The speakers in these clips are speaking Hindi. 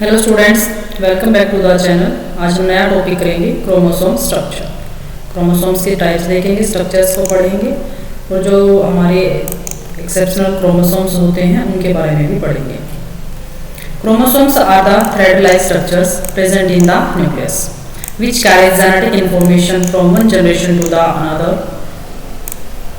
Hello students, welcome back to the channel. आज हम नया टॉपिक करेंगे क्रोमोसोम स्ट्रक्चर। क्रोमोसोम्स के टाइप्स देखेंगे, स्ट्रक्चर्स को पढ़ेंगे और जो हमारे एक्सेप्शनल क्रोमोसोम्स होते हैं उनके बारे में भी पढ़ेंगे। Chromosomes are the thread like structures present in the nucleus which carries genetic information from one generation to the another.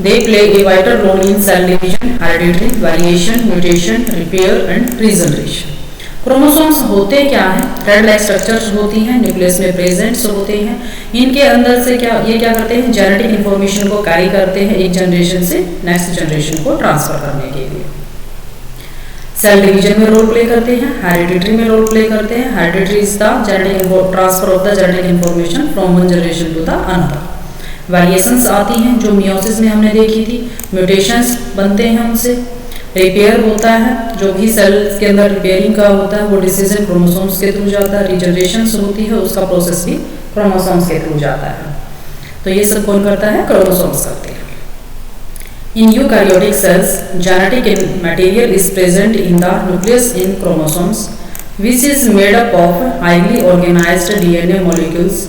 They play a vital role in cell division, hereditary variation, mutation, repair and regeneration. Chromosomes होते क्या हैं? थ्रेड लाइक स्ट्रक्चर्स होती हैं, न्यूक्लियस में प्रेजेंट्स होते हैं। इनके अंदर से क्या करते हैं? जेनेटिक इंफॉर्मेशन को कैरी करते हैं एक जनरेशन से नेक्स्ट जनरेशन को ट्रांसफर करने के लिए। सेल डिवीजन में रोल प्ले करते हैं, हेरिडिटरी में रोल प्ले करते हैं। Hereditary is the genetic transfer of the genetic information from one generation to the another. Variations आती हैं जो मियोसिस में हमने देखी थी, म्यूटेशंस बनते हैं उनसे। रिपेयर होता है, जो भी सेल के अंदर रिपेयरिंग का होता है वो डिसीजन क्रोमोसोम्स के थ्रू जाता है। रिजनरेशन होती है, उसका प्रोसेस भी क्रोमोसोम्स के थ्रू जाता है। तो ये सब कौन करता है? क्रोमोसोम्स करते हैं। In eukaryotic cells, genetic material is present in the nucleus in chromosomes, which is made up of highly organized DNA molecules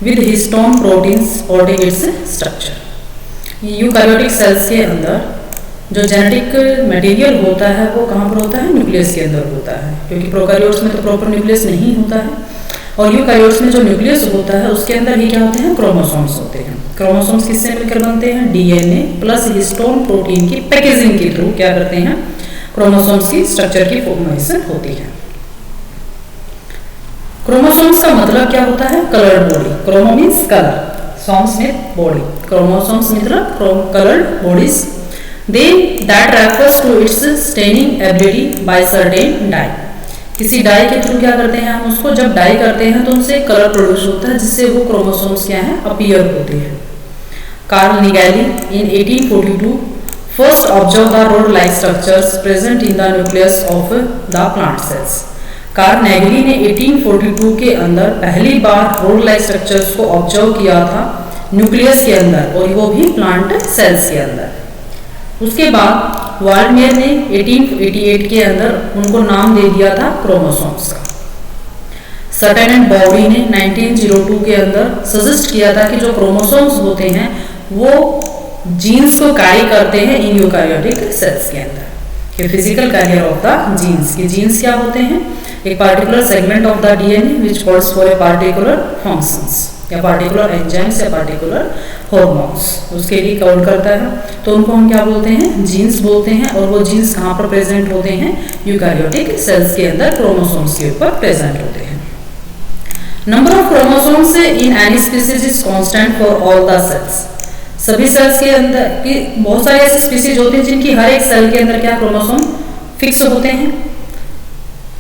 with histone proteins supporting its structure. Eukaryotic cells के अंदर जो जेनेटिक मटेरियल होता है वो कहाँ पर होता है? न्यूक्लियस के अंदर होता है, क्योंकि प्रोकैरियोट्स में तो प्रॉपर न्यूक्लियस नहीं होता है। और यूकैरियोट्स में जो न्यूक्लियस होता है उसके अंदर ही क्या होते हैं? क्रोमोसोम्स होते हैं। क्रोमोसोम्स किससे मिलकर बनते हैं? डीएनए प्लस हिस्टोन प्रोटीन की पैकेजिंग के थ्रू क्या करते हैं? क्रोमोसोम्स की स्ट्रक्चर की फॉर्मेशन होती है। क्रोमोसोम्स का मतलब क्या होता है? Coloured body. Chromo means colour, somes mean body, chromosomes मतलब coloured bodies. They that refers to its staining ability by certain dye. किसी डाई के थ्रू क्या करते हैं हम उसको? जब डाई करते हैं तो उनसे कलर प्रोड्यूस होता है जिससे वो क्रोमोसोम्स क्या है? अपीयर होते हैं। Karl Nageli in 1842 first observed the rod-like structures present in the nucleus of the plant cells. Karl Nageli ने 1842 के अंदर पहली बार रोड-लाइक स्ट्रक्चर्स को ऑब्जर्व किया था न्यूक्लियस के अंदर, और वो भी प्लांट सेल्स के अंदर। उसके बाद वाल्डमेयर ने 1888 के अंदर उनको नाम दे दिया था क्रोमोसोम्स का। सटन एंड बाउडी ने 1902 के अंदर सजेस्ट किया था कि जो क्रोमोसोम्स होते हैं वो जीन्स को कैरी करते हैं इन यूकैरियोटिक सेल्स के अंदर, कि physical carrier of the genes. के जीन्स क्या होते हैं? एक particular segment of the DNA which codes for a particular functions या पार्टिकुलर एंजाइम्स या पार्टिकुलर हॉर्मोन्स, उसके लिए कोड करता है। तो उनको हम क्या बोलते हैं? जीन्स बोलते हैं। और वो जीन्स कहाँ पर प्रेजेंट होते हैं? यूकैरियोटिक सेल्स के अंदर क्रोमोसोम्स के ऊपर प्रेजेंट होते हैं। Number of chromosomes in any species is constant for all the cells. सभी सेल्स के अंदर की बहुत सारे ऐसे स्पीसीज होते हैं जिनकी हर एक सेल के अंदर क्या क्रोमोसोम फिक्स होते हैं,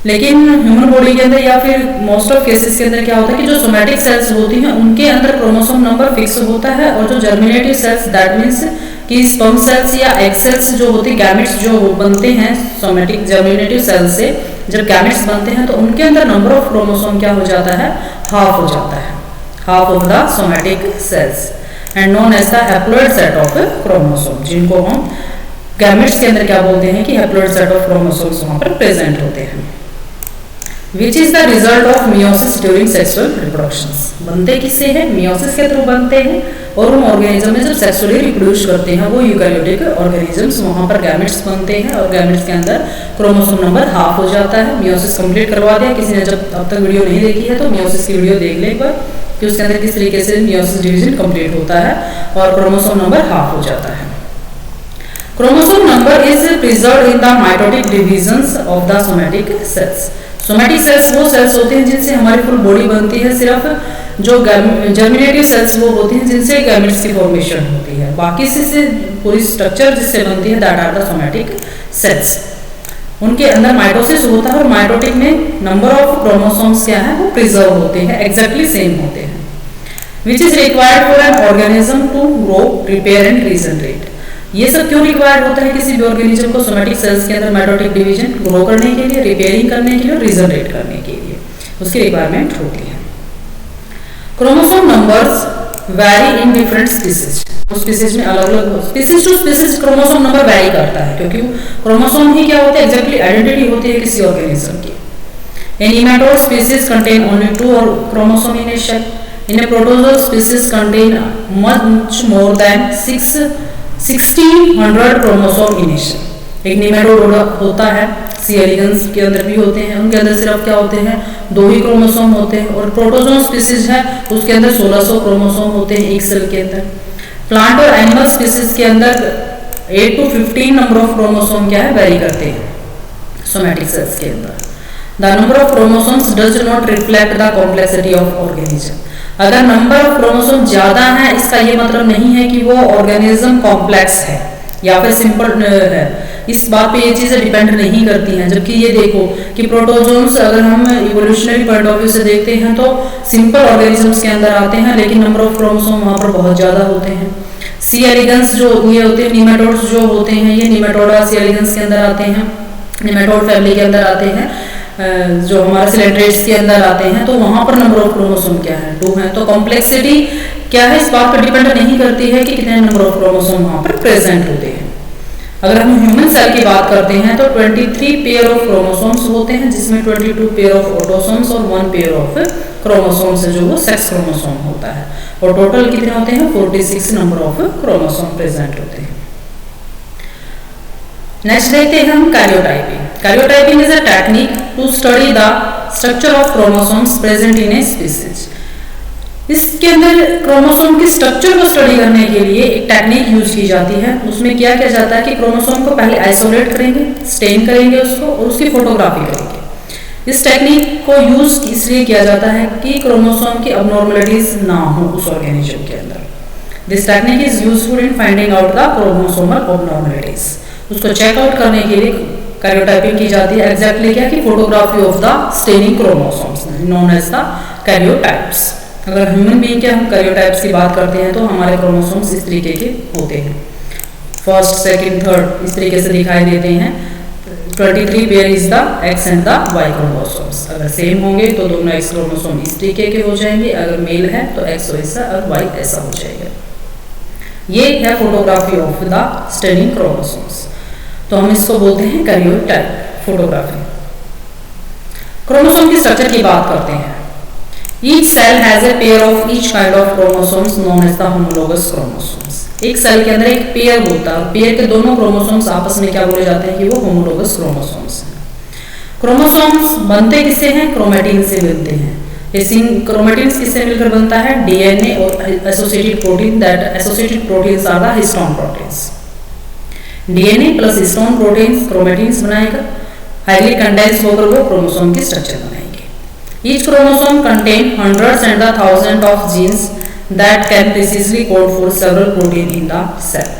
लेकिन ह्यूमन बॉडी के अंदर या फिर मोस्ट ऑफ केसेस के अंदर क्या होता है कि जो सोमैटिक सेल्स होती हैं उनके अंदर क्रोमोसोम नंबर फिक्स होता है। और जो जर्मिनेटिव सेल्स दैट मीन्स कि स्पर्म सेल्स या एग सेल्स जो होती है, गैमेट्स जो बनते हैं सोमैटिक जर्मिनेटिव सेल्स से जब गैमेट्स बनते हैं तो उनके अंदर नंबर ऑफ क्रोमोसोम क्या हो जाता है? हाफ हो जाता है, half of the somatic cells and known as the haploid set of chromosome, जिनको हम गैमेट्स के अंदर क्या बोलते हैं कि हैप्लॉइड सेट ऑफ क्रोमोसोम्स वहां पर प्रेजेंट होते हैं। Which is the result of meiosis during sexual reproduction. बनते किससे हैं? मियोसिस के थ्रू बनते हैं। और उन ऑर्गेनिज्म में जब सेक्सुअली रिप्रोड्यूस करते हैं वो यूकैरियोटिक ऑर्गेनिजम्स, वहाँ पर गैमेट्स बनते हैं और गैमेट्स के अंदर क्रोमोसोम नंबर हाफ हो जाता है। मियोसिस कंप्लीट करवा दिया किसी ने, जब अब तक वीडियो नहीं देखी है तो मियोसिस की वीडियो देख ले एक बार कि उसके अंदर किस तरीके से मियोसिस डिवीजन कंप्लीट होता है और क्रोमोसोम नंबर हाफ हो जाता है। Chromosome number is preserved in the mitotic divisions of the somatic sales. Somatic cells वो सेल्स होते हैं जिनसे हमारी फुल बॉडी बनती है। सिर्फ जो जर्मिनेटिव सेल्स वो होती हैं जिनसे गैमेट्स की फॉर्मेशन होती है। बाकी से पूरी स्ट्रक्चर जिससे बनती है that are the somatic cells. उनके अंदर माइटोसिस होता है और माइटोटिक में नंबर ऑफ क्रोमोसोम्स क्या है? वो प्रिजर्व होते हैं, एग्जैक्टली सेम होते हैं। Which is required for an organism to grow, repair and regenerate. ये सब क्यों रिक्वायर्ड होता है किसी भी ऑर्गेनिज्म को? सोमैटिक सेल्स के अंदर माइटोटिक डिवीजन ग्रो करने के लिए, रिपेयरिंग करने के लिए, रीजनरेट करने के लिए उसकी रिक्वायरमेंट होती है। Chromosome numbers vary in different species. उस स्पीसीज में अलग अलग species to species chromosome number vary करता है, क्योंकि क्रोमोसोम ही क्या होता है? एग्जैक्टली आइडेंटिटी होती है किसी ऑर्गेनिज्म की। A nematode species contain only 2 chromosome in a shell. In a protozoa species contain much more than 1600 chromosome in a shell. एक नेमेटोड होता है, सी एलिगन्स के अंदर भी होते हैं, उनके अंदर सिर्फ क्या होते हैं, 2 ही क्रोमोसोम होते हैं। और प्रोटोजोआ स्पीसीज है उसके अंदर 1600 क्रोमोसोम होते हैं एक सेल के अंदर। प्लांट और एनिमल स्पीसीज के अंदर 8 to 15 नंबर ऑफ क्रोमोसोम क्या है, वेरी करते हैं सोमैटिक सेल्स के अंदर। The number of chromosomes does not reflect the complexity of organism. अगर नंबर ऑफ क्रोमोसोम ज्यादा है इसका ये मतलब नहीं है कि वो ऑर्गेनिज्म कॉम्प्लेक्स है या फिर सिंपल है, इस बात पे ये चीजें डिपेंड नहीं करती हैं। जबकि ये देखो कि प्रोटोजोन्स अगर हम इवोल्यूशनरी पॉइंट ऑफ व्यू से देखते हैं तो सिंपल ऑर्गेनिजम्स के अंदर आते हैं, लेकिन नंबर ऑफ क्रोमोसोम वहां पर बहुत ज्यादा होते हैं। सी एलिगन्स जो ये होते हैं, निमेटोड्स जो होते हैं, ये निमेटोडा सी एलिगन्स के अंदर आते हैं, निमेटोड फैमिली के अंदर आते हैं, जो हमारे सिलेंड्रेट्स के अंदर आते हैं। तो वहां पर नंबर ऑफ क्रोमोसोम क्या है, 2 है। तो कॉम्प्लेक्सिटी क्या है इस बात पर डिपेंड नहीं करती है कि कितने नंबर ऑफ क्रोमोसोम वहां पर प्रेजेंट होते हैं। अगर हम ह्यूमन सेल की बात करते हैं तो 23 पेयर ऑफ क्रोमोसोम्स होते हैं, जिसमें 22 पेयर ऑफ ऑटोसोम्स और 1 पेयर ऑफ क्रोमोसोम्स जो वो सेक्स क्रोमोसोम होता है। और टोटल कितने होते हैं, 46 नंबर ऑफ क्रोमोसोम प्रेजेंट होते हैं। नेक्स्ट देखते हैं हम karyotyping. Karyotyping is a technique to study the structure of chromosomes present in a species. इसके अंदर क्रोमोसोम के स्ट्रक्चर को स्टडी करने के लिए एक टेक्निक यूज की जाती है। उसमें क्या किया जाता है कि क्रोमोसोम को पहले आइसोलेट करेंगे, स्टेन करेंगे उसको और उसकी फोटोग्राफी करेंगे। इस टेक्निक को यूज इसलिए किया जाता है कि क्रोमोसोम की अबनॉर्मलिटीज ना हो उस ऑर्गेनिज्म के अंदर। This technique is useful in finding out the chromosomal abnormalities. उसको चेकआउट करने के लिए कैरियोटाइपिंग की जाती है। एग्जैक्टली क्या कि photography of the staining chromosomes known as the karyotypes. अगर ह्यूमन बीइंग के हम कैरियोटाइप्स की बात करते हैं तो हमारे क्रोमोसोम्स इस तरीके के होते हैं, फर्स्ट, सेकंड, थर्ड इस तरीके से दिखाई देते हैं। 23 pair is the X and the Y chromosomes. अगर सेम होंगे तो दोनों एक्स क्रोमोसोम इस तरीके के हो जाएंगे, अगर मेल है तो एक्स ऐसा और वाई ऐसा हो जाएगा। ये है photography of the staining chromosomes. तो हम इसको बोलते हैं कैरियोटाइप फोटोग्राफी। क्रोमोसोम की स्ट्रक्चर की बात करते हैं। Each cell has a pair of each kind of chromosomes known as the homologous chromosomes. एक सेल के अंदर एक पेयर होता है, पेयर के दोनों क्रोमोसोम्स आपस में क्या बोले जाते हैं कि वो होमोलोगस क्रोमोसोम्स हैं। क्रोमोसोम्स बनते किससे हैं, क्रोमेटिन से बनते हैं। ये क्रोमेटिन किससे मिलकर बनता है, डीएनए और associated protein, that associated proteins are the histone proteins. DNA plus histone proteins chromatins बनाएगा, हाईली कंडेंस होकर वो क्रोमोसोम की स्ट्रक्चर बनाएंगे। Each chromosome contain hundreds and the thousands of genes that can precisely code for several protein in the cell.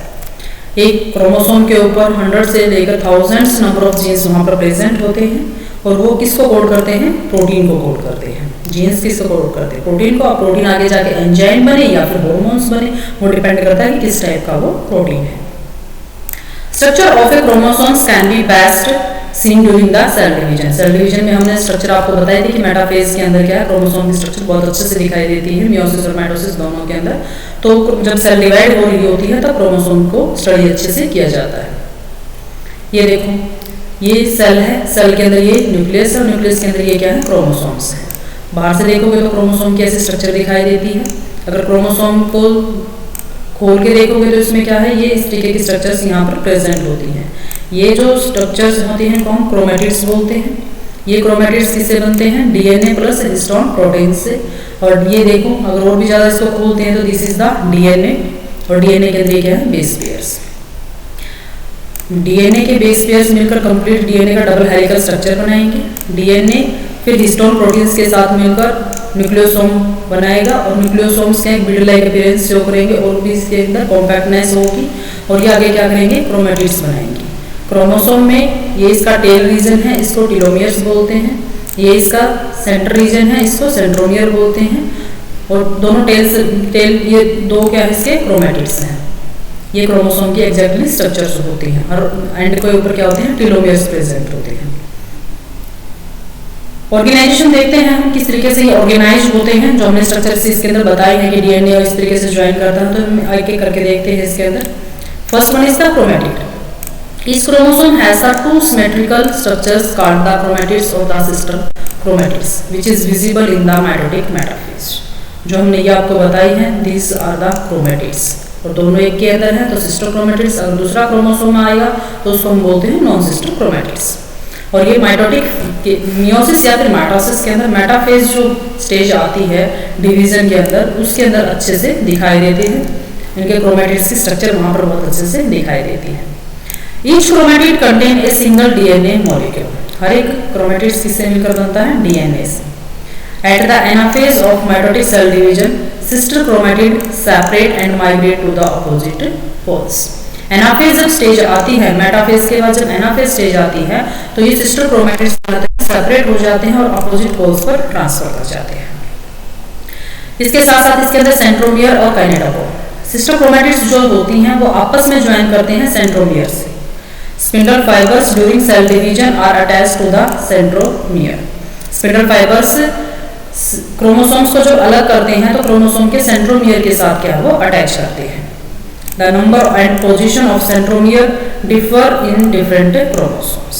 एक क्रोमोसोम के ऊपर 100 से लेकर थाउजेंड्स नंबर ऑफ जीन्स वहाँ पर प्रेजेंट होते हैं और वो किसको कोड करते हैं, प्रोटीन को कोड करते हैं। जीन्स किसको कोड करते हैं, प्रोटीन को। प्रोटीन आगे जाके एंजाइम बने या फिर हार्मोन्स बने, वो डिपेंड करता है कि किस टाइप का वो प्रोटीन है। Structure of a chromosomes can be best seen during the cell division. Cell division में हमने स्ट्रक्चर आपको बताई थी कि मेटाफेज के अंदर क्या है, क्रोमोसोम की स्ट्रक्चर बहुत अच्छे से दिखाई देती है मियोसिस और माइटोसिस दोनों के अंदर। तो जब सेल डिवाइड हो रही होती है तब क्रोमोसोम को स्टडी अच्छे से किया जाता है। ये देखो ये सेल है, सेल के अंदर ये न्यूक्लियस है और न्यूक्लियस के अंदर ये क्या है, क्रोमोसोम्स है। बाहर से देखोगे तो क्रोमोसोम की ऐसी स्ट्रक्चर दिखाई देती है। अगर क्रोमोसोम को खोल के देखोगे तो इसमें क्या है, ये इस तरीके की स्ट्रक्चर्स यहाँ पर प्रेजेंट होती हैं। ये जो स्ट्रक्चर्स होती हैं को हम क्रोमेटिड्स बोलते हैं। ये क्रोमेटिड्स किससे बनते हैं, डीएनए प्लस हिस्टोन प्रोटीन से। और ये देखो अगर और भी ज़्यादा इसको खोलते हैं तो दिस इज द डीएनए, और डीएनए के अंदर क्या है, बेस पेयर्स। डीएनए के बेस पेयर्स मिलकर कंप्लीट डीएनए का डबल हेलिकल स्ट्रक्चर बनाएंगे। डीएनए फिर हिस्टोन प्रोटीन्स के साथ मिलकर न्यूक्लियोसोम बनाएगा और न्यूक्लियोसोम्स के एक बीडल लाइक अपीयरेंस शो करेंगे और भी इसके अंदर कॉम्पैक्टनेस होगी और ये आगे क्या करेंगे, क्रोमेटिड्स बनाएंगे। क्रोमोसोम में ये इसका टेल रीजन है, इसको टीलोमियर्स बोलते हैं। ये इसका सेंटर रीजन है, इसको सेंट्रोमियर बोलते हैं। और दोनों टेल ये दो क्या है, इसके क्रोमेटिड्स हैं। ये क्रोमोसोम की एग्जैक्टली स्ट्रक्चर्स होती हैं और एंड के ऊपर क्या होते हैं, टीलोमियर्स प्रेजेंट होते हैं। ऑर्गेनाइजेशन देखते हैं हम किस तरीके से ये ऑर्गेनाइज होते हैं, जो हमने स्ट्रक्चर से इसके अंदर बताए हैं कि डीएनए और इस तरीके से ज्वाइन करता है। तो हम आगे करके देखते हैं इसके अंदर। First one is the chromatid. Each chromosome has the two symmetrical structures called the chromatids or the sister chromatids, which is visible in the mitotic metaphase. जो हमने ये आपको बताई है, these are the chromatids. और दोनों एक के अंदर है तो सिस्टर क्रोमेटिड्स, अगर दूसरा क्रोमोसोम आएगा तो उसको हम बोलते हैं नॉन सिस्टर क्रोमेटिड्स। और ये माइटोटिक मियोसिस या फिर माइटोसिस के अंदर मेटाफेज जो स्टेज आती है डिवीजन के अंदर, उसके अंदर अच्छे से दिखाई देते हैं, इनके क्रोमेटिड्स की स्ट्रक्चर वहाँ पर बहुत अच्छे से दिखाई देती है। Each chromatid contain a single DNA molecule, हर एक क्रोमेटिड्स किससे मिलकर बनता है, डीएनए से। At the anaphase of mitotic cell division sister chromatid separate and migrate to the opposite poles. Anaphase जब स्टेज आती है, मेटाफेज के बाद जब एनाफेज स्टेज आती है तो ये सिस्टर क्रोमेटिड्स सेपरेट हो जाते हैं और अपोजिट पोल्स पर ट्रांसफर कर जाते हैं। इसके साथ साथ इसके अंदर सेंट्रोमियर और काइनेटोकोर, सिस्टर क्रोमेटिड्स जो होती हैं वो आपस में ज्वाइन करते हैं सेंट्रोमियर से। Spindle fibres during cell division are attached to the centromere. Spindle fibres chromosomes को जब अलग करते हैं तो क्रोमोसोम के सेंट्रोमियर के साथ क्या वो अटैच करते हैं। The number and position of centromere differ in different chromosomes.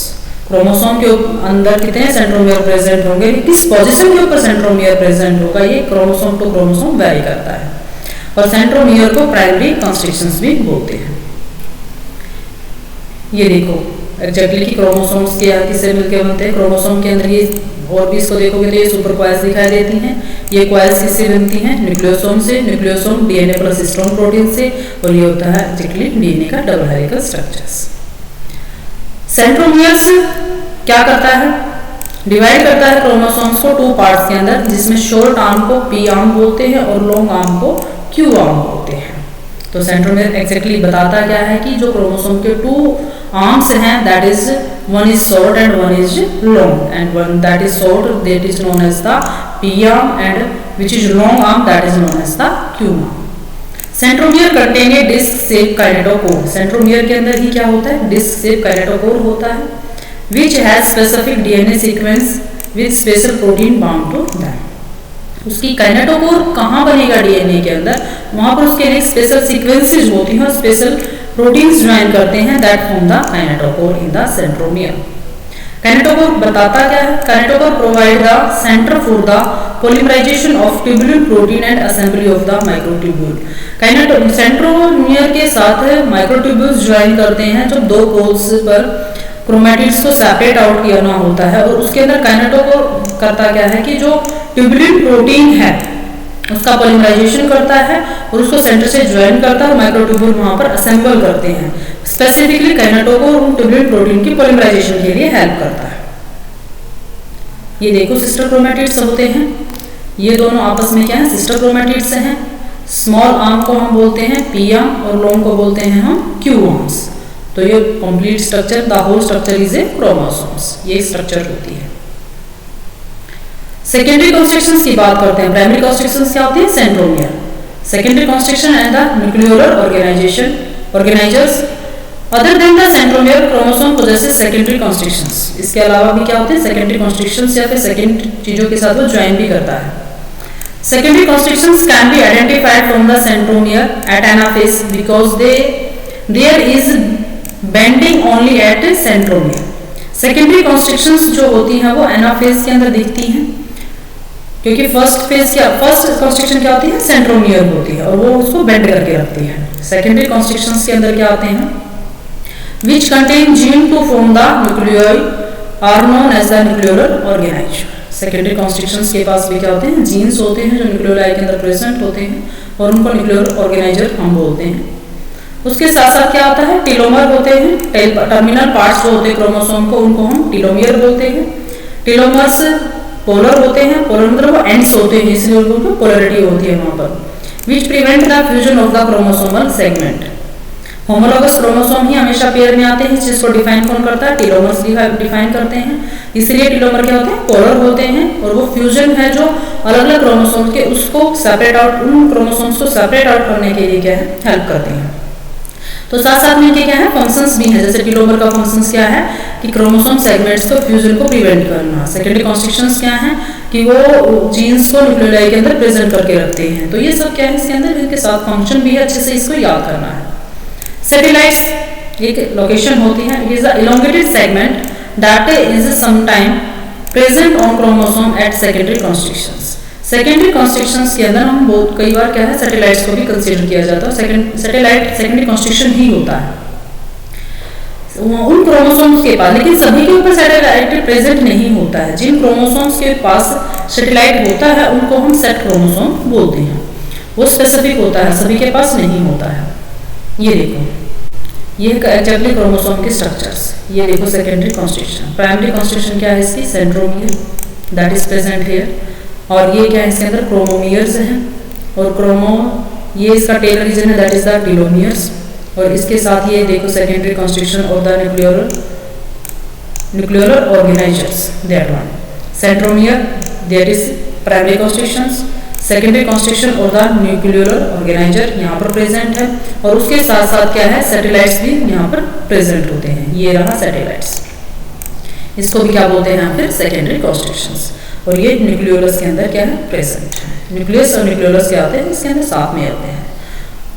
Chromosome के अंदर कितने सेंट्रोमियर प्रेजेंट होंगे, किस पोजीशन के ऊपर सेंट्रोमियर प्रेजेंट होगा, ये क्रोमोसोम टू क्रोमोसोम वेरी करता है। और सेंट्रोमियर को प्राइमरी कॉन्स्ट्रिक्शंस भी बोलते हैं। ये देखो एग्जैक्टली कि क्रोमोसोम्स के किससे मिलकर बनते हैं, क्रोमोसोम के अंदर ये और भी इसको देखोगे तो ये सुपर कॉइल्स दिखाई देती हैं। ये कॉइल्स किससे बनती हैं, न्यूक्लियोसोम से। Nucleosome DNA plus histone protein से, और ये होता है एग्जैक्टली डीएनए का डबल हेलिकल स्ट्रक्चर्स। सेंट्रोमियर्स क्या करता है, डिवाइड करता है क्रोमोसोम्स को टू पार्ट्स के अंदर, जिसमें शॉर्ट आर्म को पी आर्म बोलते हैं और लॉन्ग आर्म को क्यू आर्म बोलते हैं। तो सेंट्रोमियर एग्जैक्टली बताता क्या है कि जो क्रोमोसोम के टू आर्म्स हैं, that is one is short and one is long, and one that is short that is known as the P arm, and which is long arm that is known as the Q arm. Centromere contain a disc shape kinetochore. Centromere के अंदर ही क्या होता है, डिस्क शेप काइनेटोकोर होता है, which has specific DNA sequence with special protein bound to that. उसकी काइनेटोकोर कहाँ बनेगा डीएनए के अंदर, वहां पर उसके लिए स्पेशल सीक्वेंसेस होती हैं और स्पेशल प्रोटीन्स ज्वाइन करते हैं, that form the kinetochore in the centromere. Kinetochore बताता क्या है, kinetochore provide the centre for the polymerization of tubular protein and assembly of the microtubule. Centromere के साथ माइक्रोट्यूब्यूल्स ज्वाइन करते हैं जब दो पोल्स पर क्रोमेटिड्स को सेपरेट आउट किया होता है, और उसके अंदर काइनेटोकोर करता क्या है कि जो ट्यूबुलर प्रोटीन है उसका पॉलीमराइजेशन करता है और उसको सेंटर से ज्वाइन करता है और माइक्रोट्यूब्यूल वहां पर असेंबल करते हैं। स्पेसिफिकली काइनेटोकोर उन ट्यूबुलर प्रोटीन की पॉलीमराइजेशन के लिए हेल्प करता है। ये देखो सिस्टर क्रोमेटिड्स होते हैं, ये दोनों आपस में क्या है, सिस्टर क्रोमेटिड्स हैं। स्मॉल आर्म को हम बोलते हैं पी आर्म और लॉन्ग को बोलते हैं हम क्यू आर्म्स। तो ये complete structure, the whole structure is a chromosomes, ये स्ट्रक्चर होती है। सेकेंडरी कॉन्स्ट्रिक्शंस की बात करते हैं। प्राइमरी कॉन्स्ट्रिक्शंस क्या होती है, centromere. Secondary constriction and the nucleolar organizers other than the centromere chromosome possesses secondary constrictions. इसके अलावा भी क्या होते हैं, सेकेंडरी कॉन्स्ट्रिक्शंस या फिर सेकेंड चीजों के साथ वो ज्वाइन भी करता है। Secondary constrictions can be identified from the centromere at anaphase because there is bending only at centromere. Secondary constrictions जो होती हैं वो एनाफेज के अंदर दिखती हैं, क्योंकि फर्स्ट कॉन्स्ट्रिक्शन क्या होती है, सेंट्रोमियर होती है और वो उसको बेंड करके रखती है। सेकेंडरी कॉन्स्ट्रिक्शंस के अंदर क्या आते हैं, which contain gene to form the nucleoli are known as the nucleolar organiser. Secondary constrictions के पास भी क्या होते हैं, जीन्स होते हैं जो न्यूक्लियोलाई के अंदर प्रेजेंट होते हैं और उनको न्यूक्लियोलर ऑर्गेनाइजर हम बोलते हैं। उसके साथ साथ क्या होता है, टेलोमर होते हैं, टर्मिनल पार्ट्स जो होते हैं क्रोमोसोम को, उनको हम टेलोमियर बोलते हैं। टेलोमर्स पोलर होते हैं, पोलर मतलब वो एंड्स होते हैं, इसलिए उनको पोलरिटी होती है वहां पर, which prevent the fusion of the chromosomal segment. Homologous chromosome ही हमेशा पेयर में आते हैं, जिसको डिफाइन कौन करता है, टेलोमर्स डिफाइन करते हैं। इसलिए टेलोमर क्या होते हैं, पोलर होते हैं, और वो फ्यूजन है जो अलग अलग क्रोमोसोम्स के उसको सेपरेट आउट, उन क्रोमोसोम्स को सेपरेट आउट करने के लिए क्या है, हेल्प करते हैं। तो साथ साथ में क्या है, फंक्शंस भी हैं, जैसे टेलोमर का फंक्शंस क्या है कि क्रोमोसोम सेगमेंट्स को फ्यूजन को प्रिवेंट करना। सेकेंडरी कॉन्स्ट्रिक्शंस क्या है कि वो जीन्स को न्यूक्लियोलाई के अंदर प्रेजेंट करके रखते हैं। तो ये सब क्या है इसके अंदर, इनके साथ फंक्शन भी है, अच्छे से इसको याद करना है। सैटेलाइट्स एक लोकेशन होती है। It is a elongated segment that is sometime present on chromosome at secondary constrictions। Secondary constrictions के अंदर हम बहुत कई बार क्या है सैटेलाइट्स को भी कंसीडर किया जाता है। सैटेलाइट सेकेंडरी कॉन्स्ट्रिक्शन ही होता है उन क्रोमोसोम्स के पास, लेकिन सभी के ऊपर सैटेलाइट प्रेजेंट नहीं होता है। जिन क्रोमोसोम्स के पास सैटेलाइट होता है उनको हम सेट क्रोमोसोम बोलते हैं। वो स्पेसिफिक होता है, सभी के पास नहीं होता है। ये देखो, ये एग्जैक्टली क्रोमोसोम के स्ट्रक्चर्स। ये देखो सेकेंडरी कॉन्स्ट्रिक्शन। प्राइमरी कॉन्स्ट्रिक्शन क्या है इसकी, centromere that is present here. और ये क्या है इसके अंदर क्रोमोमियर्स हैं। और ये इसका टेल रीजन है दैट इज द टेलोमियर्स। और इसके साथ ये देखो secondary constriction of the nucleolar organizers that one. Centromere that is primary constrictions. Secondary constriction of the nucleolar organizer यहाँ पर प्रेजेंट है। और उसके साथ साथ क्या है सैटेलाइट्स भी यहाँ पर प्रेजेंट होते हैं। ये रहा सैटेलाइट्स, इसको भी क्या बोलते हैं फिर सेकेंडरी कॉन्स्ट्रिक्शंस। और ये न्यूक्लियोलस के अंदर क्या है प्रेजेंट है। न्यूक्लियस और न्यूक्लियोलस क्या होते हैं इसके अंदर साथ में आते हैं।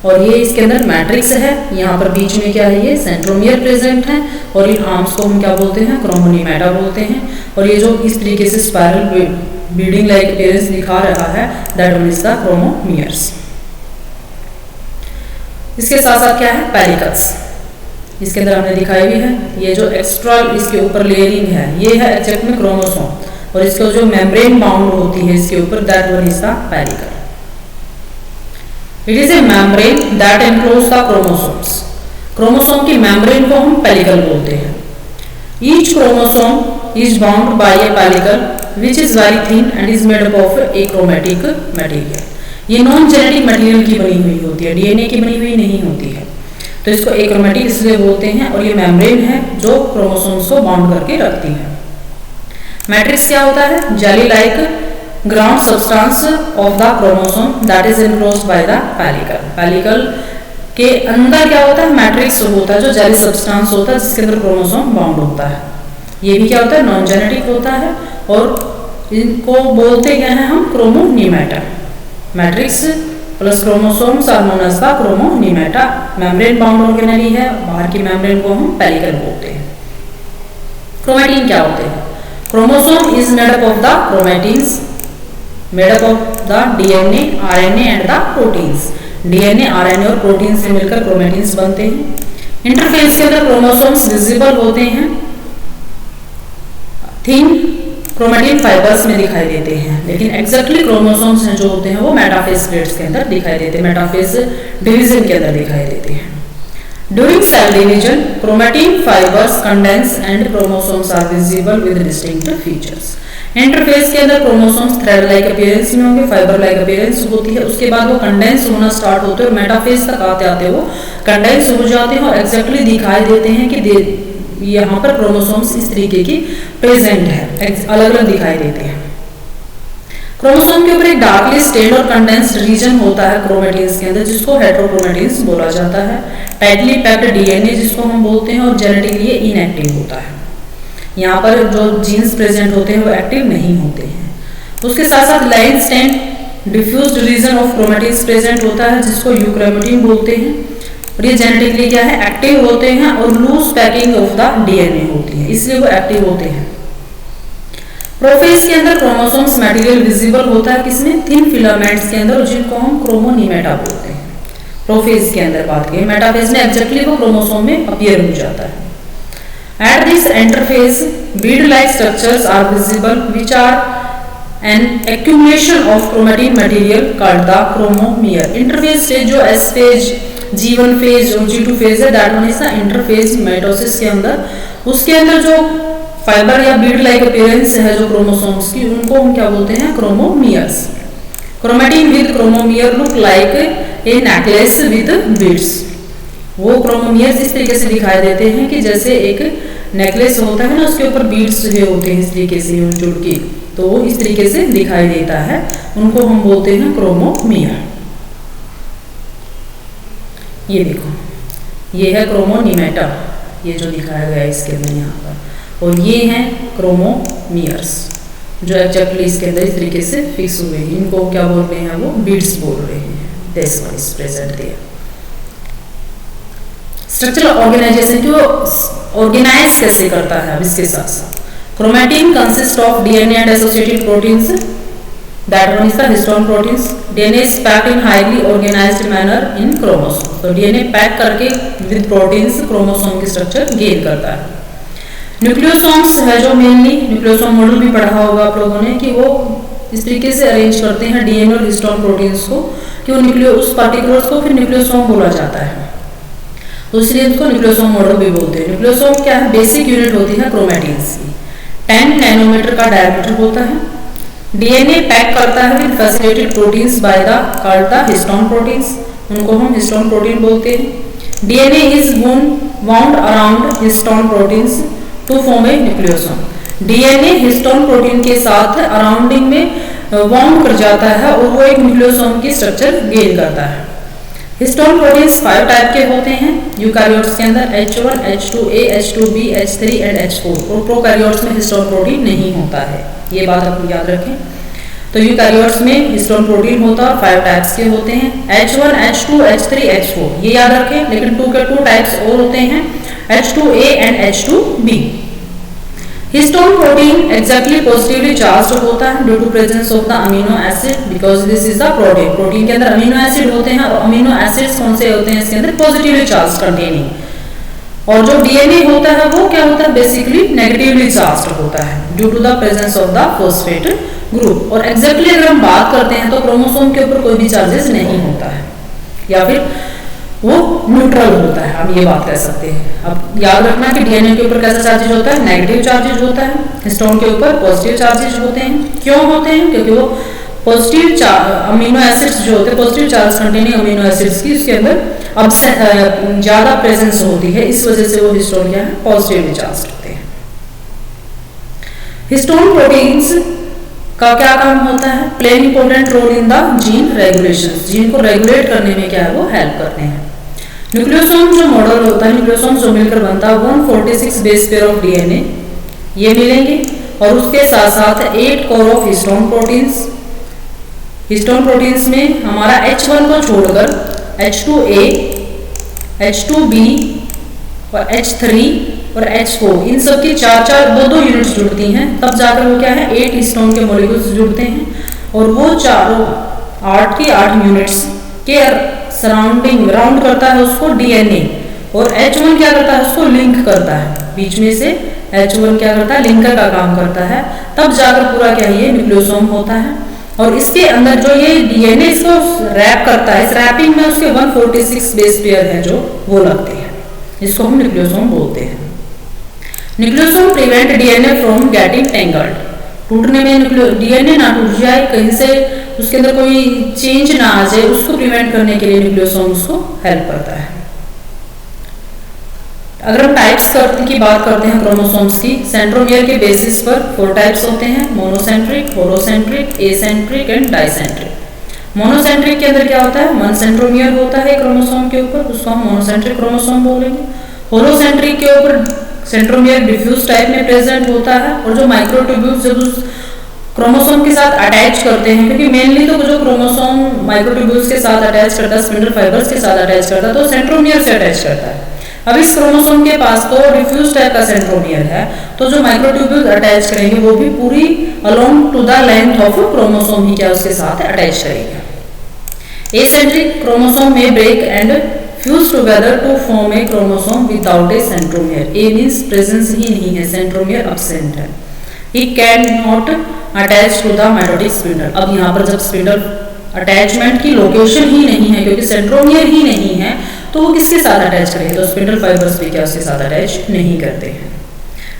और ये इसके अंदर मैट्रिक्स है। यहाँ पर बीच में क्या है ये सेंट्रोमियर प्रेजेंट है। और इन आर्म्स को हम क्या बोलते हैं क्रोमोनीमेटा बोलते हैं। और ये जो इस तरीके से स्पाइरल बीडिंग लाइक अपीयरेंस दिखा रहा है that one is the chromomeres. इसके साथ साथ क्या है पेरिकल्स, इसके अंदर हमने दिखाई भी है। ये जो एक्स्ट्रा इसके ऊपर लेयरिंग है ये है एक्जेक्ट में क्रोमोसोम। और इसको जो मेम्ब्रेन बाउंड होती है इसके ऊपर that one is the पेरिकल। It is a membrane that enclose the chromosomes. Chromosome की मेम्ब्रेन को हम पेरिकल बोलते हैं। Each chromosome is bound by A पेरिकल which is very thin and is made up of A chromatic material. ये नॉन जेनेटिक मटेरियल की बनी हुई होती है, डीएनए की बनी हुई नहीं होती है। तो इसको एक्रोमेटिक इसलिए बोलते हैं। और ये मेम्ब्रेन है जो क्रोमोसोम्स को बाउंड करके रखती है। मैट्रिक्स क्या होता है, jelly like ground substance of the chromosome that is enclosed by the pellicle. Pellicle के अंदर क्या होता है मैट्रिक्स होता है जो जेली सब्सटेंस होता है जिसके अंदर क्रोमोसोम बाउंड होता है। ये भी क्या होता है नॉन जेनेटिक होता है। और इनको बोलते क्या है हम chromonemata. Matrix plus chromosomes are known as the chromonemata. Membrane bound organelle है, बाहर की मेम्ब्रेन को हम पेरिकल बोलते हैं। क्रोमैटिन क्या होते हैं, chromosome is made up of the chromatins made up of the DNA RNA and the proteins. DNA RNA और प्रोटीन से मिलकर क्रोमैटिन्स बनते हैं। इंटरफेस के अंदर क्रोमोसोम्स विजिबल होते हैं, थिन क्रोमैटिन फाइबर्स में दिखाई देते हैं। लेकिन एग्जैक्टली क्रोमोसोम्स जो होते हैं वो मेटाफेज प्लेट्स के अंदर दिखाई देते हैं, मेटाफेज डिवीजन के अंदर दिखाई देते हैं। During cell division, chromatin fibers condense and chromosomes are visible with distinct features. Interface के अंदर क्रोमोसोम्स थ्रेड लाइक अपीयरेंस में होंगे, फाइबर लाइक अपीयरेंस होती है। उसके बाद वो कंडेंस होना स्टार्ट होते हैं और मेटाफेज तक आते आते वो कंडेंस हो जाते हैं और एग्जैक्टली दिखाई देते हैं कि यहाँ पर क्रोमोसोम्स इस तरीके की प्रेजेंट है, अलग अलग दिखाई देते हैं। क्रोमोसोम के ऊपर एक डार्कली स्टेन्ड और कंडेंस्ड रीजन होता है क्रोमैटिन्स के अंदर जिसको हेटेरोक्रोमैटिन्स बोला जाता है। टाइटली पैक्ड डीएनए जिसको हम बोलते हैं और जेनेटिकली इनएक्टिव होता है। यहाँ पर जो जीन्स प्रेजेंट होते हैं वो एक्टिव नहीं होते हैं। उसके साथ साथ line stained diffused region of chromatins present होता है जिसको यूक्रोमैटिन बोलते हैं। और ये जेनेटिकली क्या है एक्टिव होते हैं और loose packing of the DNA होती है इसलिए वो एक्टिव होते हैं। प्रोफेज के अंदर क्रोमोसोम्स मटेरियल विजिबल होता है किसमें, थिन फिलामेंट्स के अंदर जिनको हम क्रोमोनीमेटा बोलते हैं। प्रोफेज के अंदर बात करें, मेटाफेज में एग्जैक्टली वो क्रोमोसोम में अपीयर हो जाता है। At this interface bead like structures are visible which are an accumulation of chromatin material called the chromomere. Interphase stage जो एस फेज, G1 फेज और G2 फेज है that one is the interphase mitosis के अंदर। उसके अंदर जो फाइबर या बीड लाइक अपीयरेंस है जो क्रोमोसोम्स की उनको हम क्या बोलते हैं chromomeres. Chromatin with chromomere look like a necklace with beads. वो क्रोमोमियर्स इस तरीके से दिखाई देते हैं कि जैसे एक नेकलेस होता है ना उसके ऊपर बीड्स जो होते हैं इस तरीके से जुड़ के, तो वो इस तरीके से दिखाई देता है, उनको हम बोलते हैं क्रोमोमियर। ये देखो ये है क्रोमोनीमेटा, ये जो दिखाया गया है इसके अंदर यहाँ पर, और ये हैं क्रोमोमियर्स जो एक्चुअली इसके अंदर इस तरीके से फिक्स हुए हैं। इनको क्या बोल रहे हैं वो बीड्स बोल रहे हैं। This one is present there. Structural organization को ऑर्गेनाइज कैसे करता है अब इसके साथ साथ। Chromatin consist of DNA and associated proteins, that one is the histone proteins. DNA is packed in highly organized manner in chromosome, तो डीएनए पैक करके विद प्रोटीन्स क्रोमोसोम की स्ट्रक्चर गेन करता है। न्यूक्लियोसोम्स है जो मेनली न्यूक्लियोसोम मॉडल भी पढ़ा होगा आप लोगों ने कि वो इस तरीके से अरेंज करते हैं डीएनए और हिस्टोन प्रोटीन्स को कि वो न्यूक्लियो उस पार्टिकुलर्स को फिर न्यूक्लियोसोम बोला जाता है, तो इसलिए उसको न्यूक्लियोसोम मॉडल भी बोलते हैं। न्यूक्लियोसोम क्या है, बेसिक यूनिट होती है क्रोमैटिन्स की, 10 नैनोमीटर का डायमीटर होता है। डीएनए पैक करता है with facilitated proteins by the histone proteins, उनको हम हिस्टोन प्रोटीन बोलते हैं। DNA is wound around histone proteins to form a nucleosome. DNA histone protein के साथ अराउंडिंग में वाउंड कर जाता है और वो एक न्यूक्लियोसोम की स्ट्रक्चर गेन करता है। हिस्टोन प्रोटीन्स 5 टाइप के होते हैं यूकैरियोट्स के अंदर, H1, H2A, H2B, H3 and H4, और प्रोकैरियोट्स में हिस्टोन प्रोटीन नहीं होता है, ये बात आप याद रखें। तो यूकैरियोट्स में हिस्टोन प्रोटीन होता है, 5 टाइप्स के होते हैं, H1, H2, H3, H4, ये याद रखें। लेकिन 2 टाइप्स और होते हैं, H2A and H2B। Histone protein exactly positively charged होता है due to presence of the amino acid, because this is the protein. Protein के अंदर अमीनो एसिड होते हैं और अमीनो एसिड्स कौन से होते हैं इसके अंदर, पॉजिटिवली चार्ज कंटेनिंग। और जो डीएनए होता है वो क्या होता है, बेसिकली नेगेटिवली चार्ज्ड होता है due to the presence of the phosphate group. और एक्जैक्टली अगर हम बात करते हैं तो क्रोमोसोम के ऊपर कोई भी चार्जेस नहीं होता है, या फिर वो न्यूट्रल होता है, हम ये बात कह सकते हैं। अब याद रखना कि डीएनए के ऊपर कैसा चार्जेज होता है, नेगेटिव चार्जेज होता है, हिस्टोन के ऊपर पॉजिटिव चार्जेज होते हैं। क्यों होते हैं, क्योंकि वो पॉजिटिव अमीनो एसिड्स जो होते हैं, positive charge containing amino acids की उसके अंदर ज्यादा प्रेजेंस होती है, इस वजह से वो हिस्टोन क्या है, पॉजिटिवली चार्ज होते हैं। हिस्टोन प्रोटीन्स का क्या काम होता है, play important role in the gene regulation, gene को रेगुलेट करने में क्या है वो हेल्प करते हैं। न्यूक्लियोसोम जो मॉडल होता है, न्यूक्लियोसोम जो मिलकर बनता है 146 बेस पेयर ऑफ डीएनए ये मिलेंगे, और उसके साथ साथ 8 core of histone proteins. Histone proteins में हमारा H1 को छोड़कर H2A, H2B और H3 और H4 इन सब की 4 यूनिट्स जुड़ती हैं, तब जाकर वो क्या है 8 हिस्टोन के मॉलिक्यूल्स जुड़ते हैं, और वो चारों 8 की 8 यूनिट्स के सराउंडिंग राउंड करता है उसको डीएनए, और H1 क्या करता है उसको लिंक करता है, बीच में से H1 क्या करता है, लिंकर का काम करता है, तब जाकर पूरा क्या ये न्यूक्लियोसोम होता है। और इसके अंदर जो ये डीएनए इसको रैप करता है, इस रैपिंग में उसके 146 बेस पेयर है जो वो लगते हैं, इसको हम न्यूक्लियोसोम बोलते हैं। Nucleosome prevent DNA from getting tangled, टूटने में डीएनए ना टूट जाए, कहीं से उसके अंदर कोई चेंज ना आ जाए, उसको प्रिवेंट करने के लिए न्यूक्लियोसोम उसको हेल्प करता है। अगर हम टाइप्स की बात करते हैं क्रोमोसोम्स की, सेंट्रोमियर के बेसिस पर 4 टाइप्स होते हैं, मोनोसेंट्रिक, होलोसेंट्रिक, एसेंट्रिक एंड डाइसेंट्रिक। मोनोसेंट्रिक के अंदर क्या होता है, 1 सेंट्रोमियर होता है क्रोमोसोम के ऊपर, उसको हम मोनोसेंट्रिक क्रोमोसोम बोलेंगे। होलोसेंट्रिक के ऊपर सेंट्रोमियर डिफ्यूज टाइप में प्रेजेंट होता है, और जो माइक्रोट्यूब्यूल्स जब उस क्रोमोसोम के साथ अटैच करते हैं, क्योंकि मेनली तो जो क्रोमोसोम माइक्रोट्यूब्यूल्स के साथ अटैच करता है, स्पिंडल फाइबर्स के साथ अटैच करता है, तो सेंट्रोमियर से अटैच करता है। अब इस क्रोमोसोम के पास तो डिफ्यूज टाइप का सेंट्रोमियर है, तो जो माइक्रोट्यूब्यूल अटैच करेंगे वो भी पूरी along to the length of chromosome ही क्या उसके साथ अटैच करेंगे। एसेंट्रिक क्रोमोसोम में break and fuse together to form a chromosome without a centromere. A means presence ही नहीं है, सेंट्रोमियर एब्सेंट है। He can not attach to the mitotic spindle. अब यहाँ पर जब स्पिंडल अटैचमेंट की लोकेशन ही नहीं है, क्योंकि सेंट्रोमियर ही नहीं है, तो वो किसके साथ अटैच करेंगे, तो स्पिंडल फाइबर्स भी क्या उसके साथ अटैच नहीं करते हैं।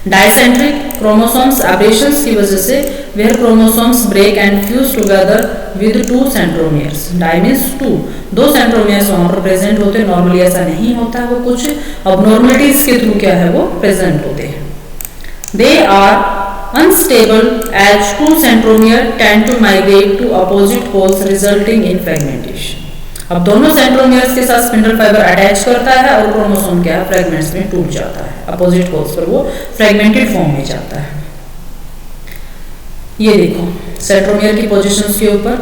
डाइसेंट्रिक क्रोमोसोम्स एब्रेशंस की वजह से where chromosomes break and fuse together with 2 centromeres. Di means 2 centromeres वहां पर प्रेजेंट होते हैं, नॉर्मली ऐसा नहीं होता है, वो कुछ अबनॉर्मलिटीज के थ्रू क्या है वो प्रेजेंट होते हैं। They are unstable as 2 centromere tend to migrate to opposite poles resulting in fragmentation। अब दोनों सेंट्रोमियर्स के साथ स्पिंडल फाइबर अटैच करता है और क्रोमोसोम क्या है फ्रेगमेंट्स में टूट जाता है, अपोजिट पोल्स पर वो फ्रेगमेंटेड फॉर्म में जाता है। ये देखो सेंट्रोमियर की पोजीशंस के ऊपर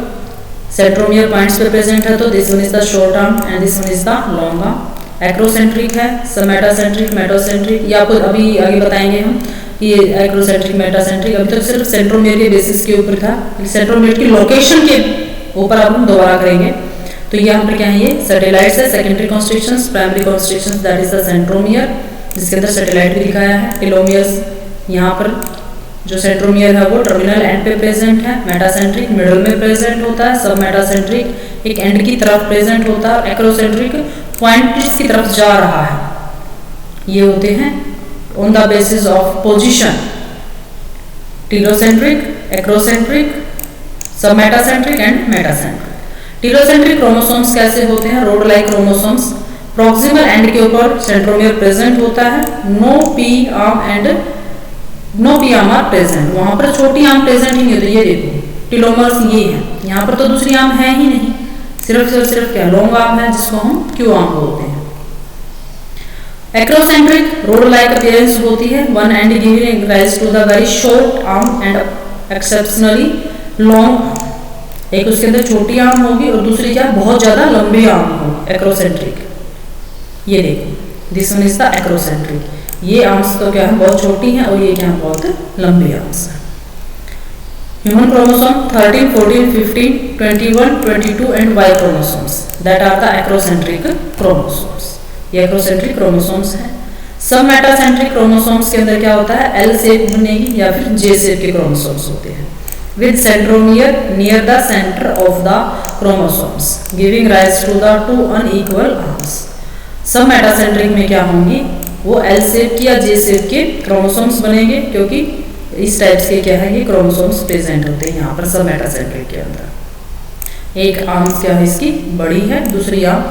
सेंट्रोमियर पॉइंट्स पे प्रेजेंट है, तो this one is the short arm and this one is the long arm. Acrocentric है, सब मेटासेंट्रिक, मेटासेंट्रिक, ये आपको अभी आगे बताएंगे हम कि एक्रोसेंट्रिक, मेटासेंट्रिक। अभी तक सिर्फ सेंट्रोमियर के बेसिस के ऊपर था, सेंट्रोमियर की लोकेशन के ऊपर अब हम दोबारा करेंगे। तो यहाँ पर क्या है, ये सैटेलाइट्स है, secondary constitutions, primary constitutions, that is the centromere, जिसके अंदर सैटेलाइट भी दिखाया है। टेलोमियर्स, यहाँ पर जो सेंट्रोमियर है वो टर्मिनल एंड पे प्रेजेंट है। मेटासेंट्रिक मिडल में प्रेजेंट होता है, सब मेटासेंट्रिक एक एंड की तरफ प्रेजेंट होता है, एक्रोसेंट्रिक पॉइंट्स की तरफ जा रहा है। ये होते हैं on the basis of position, telocentric, acrocentric, sub metacentric and metacentric. Telocentric chromosomes कैसे होते हैं, rod like chromosomes, proximal end के ऊपर सेंट्रोमियर प्रेजेंट होता है, no p arm are present, वहां पर छोटी आर्म प्रेजेंट ही नहीं होती। ये देखो टीलोमर्स ये है, यहाँ पर तो दूसरी आर्म है ही नहीं, सिर्फ क्या लॉन्ग आर्म है जिसको हम क्यू आर्म बोलते हैं। एक्रोसेंट्रिक रोड लाइक अपीयरेंस होती है, one and giving rise to the very short arm and exceptionally long, एक उसके अंदर छोटी आर्म होगी और दूसरी क्या बहुत ज्यादा लंबी आर्म होगी, एक्रोसेंट्रिक। ये देखो this one is the acrocentric, ये आर्म्स तो क्या है बहुत छोटी हैं और ये क्या है बहुत लंबी आर्म्स है। Human chromosome 13, 14, 15, 21, 22 and Y chromosomes, that are the acrocentric chromosomes, ये एक्रोसेंट्रिक क्रोमोसोम्स हैं। सब मेटासेंट्रिक क्रोमोसोम्स के अंदर क्या होता है, एल शेप बनेगी या फिर जे शेप के क्रोमोसोम्स होते हैं, with centromere near the center of the chromosomes giving rise to the two unequal arms। सब मेटासेंट्रिक में क्या होंगी, वो एल शेप की या जे शेप के क्रोमोसोम्स बनेंगे, क्योंकि इस टाइप के क्या है ये क्रोमोसोम्स प्रेजेंट होते हैं यहाँ पर सब मेटासेंट्रिक के अंदर। एक आर्म क्या है इसकी बड़ी है, दूसरी आर्म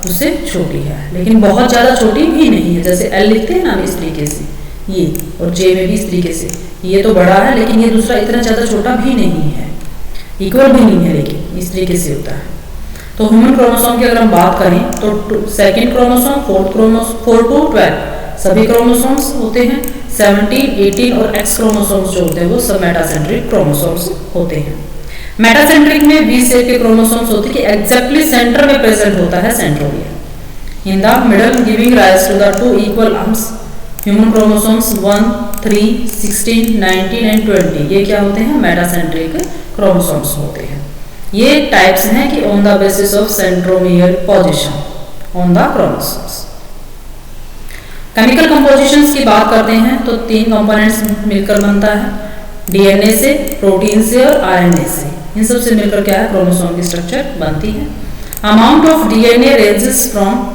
उससे छोटी है, लेकिन बहुत ज़्यादा छोटी भी नहीं है, जैसे एल लिखते हैं ना इस तरीके से ये, और जे में भी इस तरीके से, ये तो बड़ा है लेकिन ये दूसरा इतना ज़्यादा छोटा भी नहीं है, इक्वल भी नहीं है, लेकिन इस तरीके से होता है। तो ह्यूमन क्रोमोसोम की अगर हम बात करें तो second chromosome, fourth chromosome, 4 to 12 सभी क्रोमोसोम्स होते हैं, 17, 18 और एक्स क्रोमोसोम्स जो होते हैं वो सब मेटासेंट्रिक क्रोमोसोम्स होते हैं। मेटासेंट्रिक में वी शेप के क्रोमोसोम्स होते हैं कि एग्जैक्टली सेंटर में प्रेजेंट होता है centromere, in the middle giving rise to the two equal arms. Human chromosomes 1, 3, 16, 19 and 20 ये क्या होते हैं मेटासेंट्रिक क्रोमोसोम्स होते हैं। ये टाइप्स हैं कि on the basis of centromere position on the chromosomes. Chemical compositions की बात करते हैं तो 3 कंपोनेंट्स मिलकर बनता है, डीएनए से, प्रोटीन से और आरएनए से, इन सब से मिलकर क्या है क्रोमोसोम की स्ट्रक्चर बनती है। Amount of DNA ranges from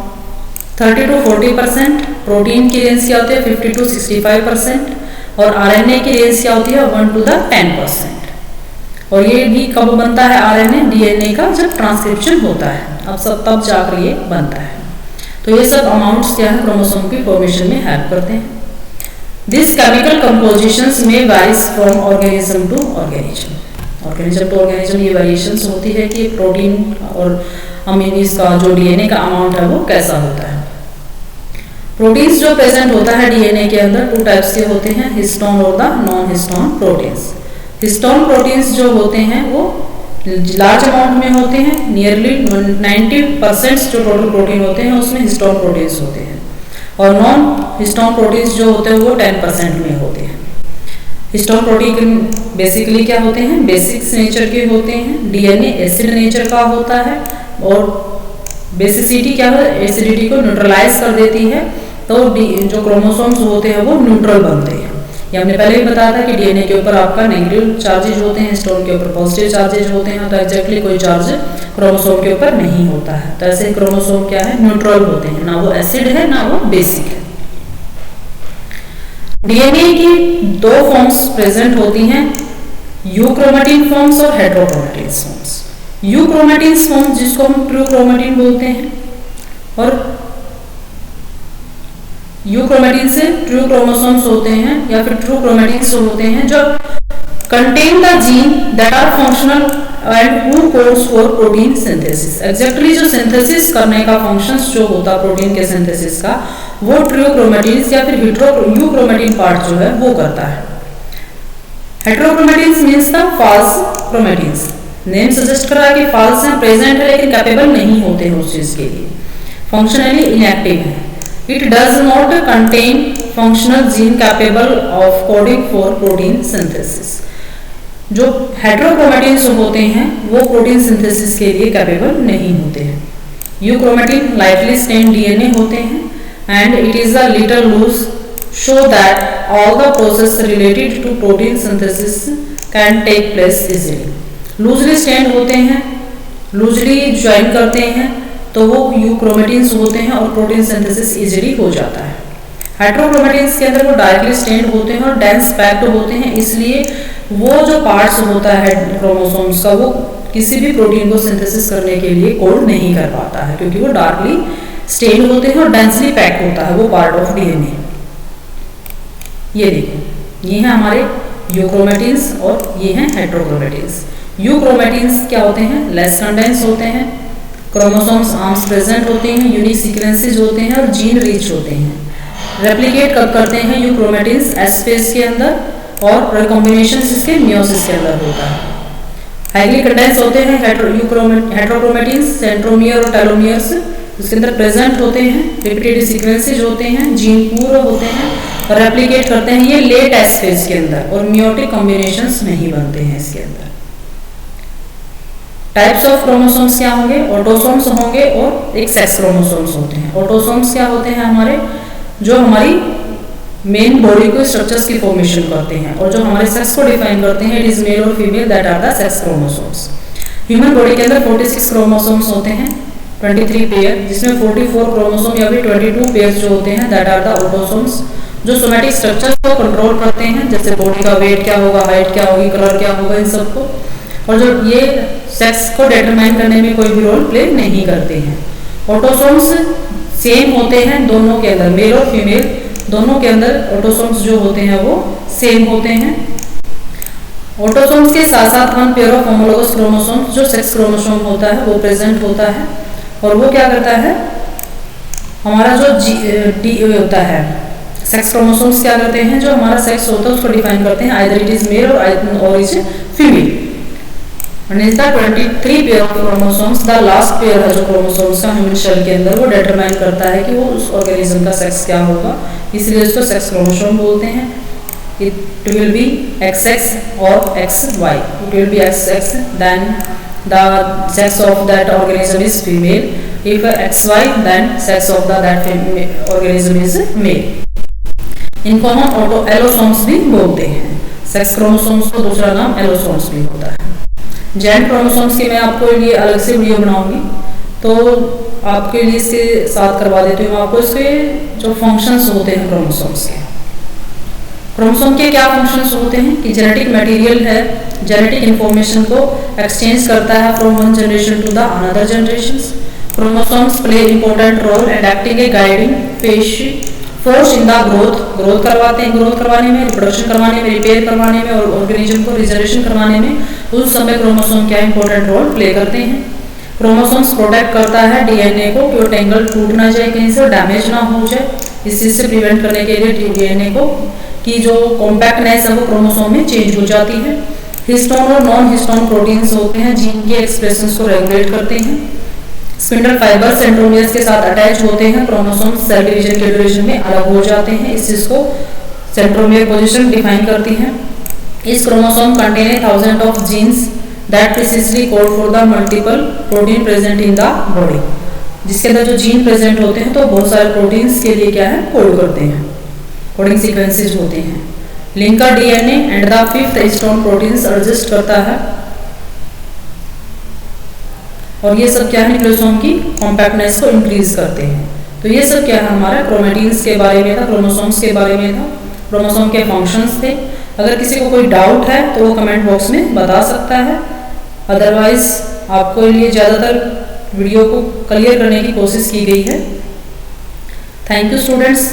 30 to 40%, protein की रेंज क्या होती है 50 to 65% और आरएनए की रेंज क्या होती है 1 to 10%। और ये भी कब बनता है आरएनए, डीएनए का जब ट्रांसक्रिप्शन होता है, अब सब तब जाकर ये बनता है। तो ये सब अमाउंट्स क्या है क्रोमोसोम की फॉर्मेशन में हेल्प करते हैं। दिस केमिकल कंपोजिशंस में varies from organism to organism, organism to organism ये वेरिएशंस होती है कि प्रोटीन और अमीनीज का जो डीएनए का अमाउंट है वो कैसा होता है। प्रोटीन्स जो प्रेजेंट होता है डीएनए के अंदर 2 टाइप्स के होते हैं, हिस्टोन और the non histone proteins. Histone proteins जो होते हैं वो लार्ज अमाउंट में होते हैं, नियरली 90% जो टोटल प्रोटीन होते हैं उसमें हिस्टोन प्रोटीन्स होते हैं, और नॉन हिस्टोन प्रोटीन्स जो होते हैं वो 10% में होते हैं। हिस्टोन प्रोटीन बेसिकली क्या होते हैं, बेसिक्स नेचर के होते हैं, डीएनए एसिड नेचर का होता है और बेसिसिटी क्या है एसिडिटी को न्यूट्रलाइज कर देती है, तो जो क्रोमोसोम्स होते हैं वो न्यूट्रल बनते हैं। ये हमने पहले भी बताया था कि डीएनए के ऊपर आपका नेगेटिव चार्जेज होते हैं, हिस्टोन के ऊपर पॉजिटिव चार्जेज होते हैं, तो एग्जैक्टली कोई चार्ज क्रोमोसोम के ऊपर नहीं होता है। तो ऐसे क्रोमोसोम क्या है न्यूट्रल होते हैं, ना वो एसिड है ना वो बेसिक है। डीएनए की 2 फॉर्म्स प्रेजेंट होती हैं, यूक्रोमेटिन फॉर्म्स और हेटेरोक्रोमेटिन फॉर्म्स। यूक्रोमेटिन फॉर्म्स जिसको हम ट्रू क्रोमेटिन बोलते हैं, और यूक्रोमेटिन से ट्रू क्रोमोसोम्स होते हैं या फिर ट्रू क्रोमेटिन्स होते हैं जो contain the gene that are functional and who codes for protein synthesis. Exactly जो सिंथेसिस करने का फंक्शंस जो होता है प्रोटीन के सिंथेसिस का वो ट्रू क्रोमेटिन्स या फिर यूक्रोमेटिन पार्ट जो है वो करता है। Heterochromatins means the false chromatins, name suggest कर रहा है कि फॉल्स हैं, प्रेजेंट है लेकिन कैपेबल नहीं होते हैं उस चीज के लिए। फंक्शनली इनएक्टिव है। It does not contain functional gene capable of coding for protein synthesis. जो हेट्रोक्रोमेटिन्स होते हैं वो प्रोटीन सिंथेसिस के लिए कैपेबल नहीं होते हैं। यूक्रोमेटिन लाइटली स्टेन्ड डीएनए होते हैं and it is a little loose show that all the process related to protein synthesis can take place easily. Loosely stained होते हैं, लूजली ज्वाइन करते हैं तो वो यूक्रोमेटिन्स होते हैं और प्रोटीन सिंथेसिस इजीली हो जाता है। हेट्रोक्रोमेटिन्स के अंदर वो डायरेक्टली स्टेन्ड होते हैं और डेंस पैक्ड होते हैं, इसलिए वो जो पार्ट्स होता है क्रोमोसोम्स का वो किसी भी प्रोटीन को सिंथेसिस करने के लिए कोड नहीं कर पाता है, क्योंकि वो डार्कली स्टेन्ड होते हैं और डेंसली पैक्ड होता है वो पार्ट ऑफ डीएनए। ये देखो, ये हैं हमारे यूक्रोमेटिन्स और ये हैं हेट्रोक्रोमेटिन्स। यूक्रोमेटिन्स क्या होते हैं? लेस कंडेंस होते हैं, क्रोमोसोम्स आर्म्स प्रेजेंट होते हैं, यूनिक सीक्वेंसेज होते हैं और जीन रिच होते हैं। रेप्लिकेट कब करते हैं यूक्रोमेटिन्स? एस फेज के अंदर, और रिकॉम्बिनेशन इसके मियोसिस के अंदर होता है। हाईली कंडेंस होते हैं हेट्रोक्रोमेटिन्स, सेंट्रोमियर और टेलोमियर्स इसके अंदर प्रेजेंट होते हैं, रिपीटेड सीक्वेंसेज होते हैं, जीन पूरे होते हैं और रेप्लिकेट करते हैं ये लेट एस फेज के अंदर, और मियोटिक कॉम्बिनेशंस नहीं बनते हैं इसके अंदर। टाइप्स ऑफ क्रोमोसोम्स क्या होंगे? ऑटोसोम्स होंगे और एक सेक्स क्रोमोसोम्स होते हैं। ऑटोसोम्स क्या होते हैं? हमारे जो हमारी मेन बॉडी को स्ट्रक्चर्स की फॉर्मेशन करते हैं और जो हमारे सेक्स को डिफाइन करते हैं, इट इज मेल और female, that are the sex chromosomes. Human body के अंदर 46 क्रोमोसोम्स होते हैं, 23 पेयर, जिसमें 44 क्रोमोसोम या फिर 22 पेयर जो होते हैं दैट आर द ऑटोसोम्स, जो सोमैटिक स्ट्रक्चर को कंट्रोल करते हैं, जैसे बॉडी का वेट क्या होगा, हाइट क्या होगी, कलर क्या होगा, इन सबको, और जो ये सेक्स को डिटरमाइन करने में कोई भी रोल प्ले नहीं करते हैं। ऑटोसोम्स सेम होते हैं दोनों के अंदर, मेल और फीमेल दोनों के अंदर ऑटोसोम्स जो होते हैं वो सेम होते हैं। ऑटोसोम्स के साथ साथ one pair of homologous chromosomes जो सेक्स क्रोमोसोम होता है वो प्रेजेंट होता है, और वो क्या करता है, हमारा जो डी होता है सेक्स क्रोमोसोम्स क्या करते हैं, जो हमारा सेक्स होता है उसको डिफाइन करते हैं, आइदर इट इज मेल और is female. And is the 23 pair of chromosomes, the last pair है जो क्रोमोसोम्स का ह्यूमन सेल के अंदर, वो डिटरमाइन करता है कि वो उस ऑर्गेनिज्म का सेक्स क्या होगा, इसलिए उसको सेक्स क्रोमोसोम बोलते हैं। इट विल बी XX और XY, it will be XX then the sex of that organism is female, if XY then sex of that organism is male। इनको हम ऑटो एलोसोम्स भी बोलते हैं। सेक्स क्रोमोसोम्स को दूसरा नाम एलोसोम्स भी होता है। जेंट क्रोमोसोम्स की मैं आपको लिए अलग से वीडियो बनाऊंगी, तो आपके लिए इसके साथ करवा देती हूँ आपको इसके जो फंक्शंस होते हैं क्रोमोसोम्स के। क्रोमोसोम के क्या फंक्शंस होते हैं कि जेनेटिक मटेरियल है, जेनेटिक इंफॉर्मेशन को एक्सचेंज करता है from one generation to the another generations. Chromosomes play important role and acting a guiding force in the growth करवाते हैं, ग्रोथ करवाने में, रिप्रोडक्शन करवाने में, रिपेयर करवाने में और ऑर्गेनिज्म को रिजर्वेशन करवाने में उस समय क्रोमोसोम क्या इंपॉर्टेंट रोल प्ले करते हैं। क्रोमोसोम्स प्रोटेक्ट करता है डीएनए को कि वो टेंगल टूट ना जाए, कहीं से डैमेज ना हो जाए, इस चीज से प्रिवेंट करने के लिए डीएनए को की जो कॉम्पैक्टनेस है वो क्रोमोसोम में चेंज हो जाती है। हिस्टोन और नॉन हिस्टोन प्रोटीन्स होते हैं जीन के एक्सप्रेशंस को रेगुलेट करते हैं। स्पिंडल फाइबर सेंट्रोमियर्स के साथ अटैच होते हैं, क्रोमोसोम सेल डिवीजन के ड्यूरेशन में अलग हो जाते हैं, इस चीज को सेंट्रोमियर पोजीशन डिफाइन करती है। इस chromosome contain 1000 of genes that precisely code for the multiple protein present in the body, जिसके अंदर जो जीन प्रेजेंट होते हैं तो बहुत सारे प्रोटीन्स के लिए क्या है कोड करते हैं, कोडिंग सीक्वेंसेज होते हैं। Linker DNA and the 5th histone proteins adjust करता है, और ये सब क्या है न्यूक्लियोसोम की कॉम्पैक्टनेस को इंक्रीज करते हैं। तो ये सब क्या है हमारा क्रोमेटिन्स के बारे में था, क्रोमोसोम्स के बारे में था, क्रोमोसोम के फंक्शंस थे। अगर किसी को कोई डाउट है तो वो कमेंट बॉक्स में बता सकता है, अदरवाइज आपको लिए ज़्यादातर वीडियो को क्लियर करने की कोशिश की गई है। Thank you students.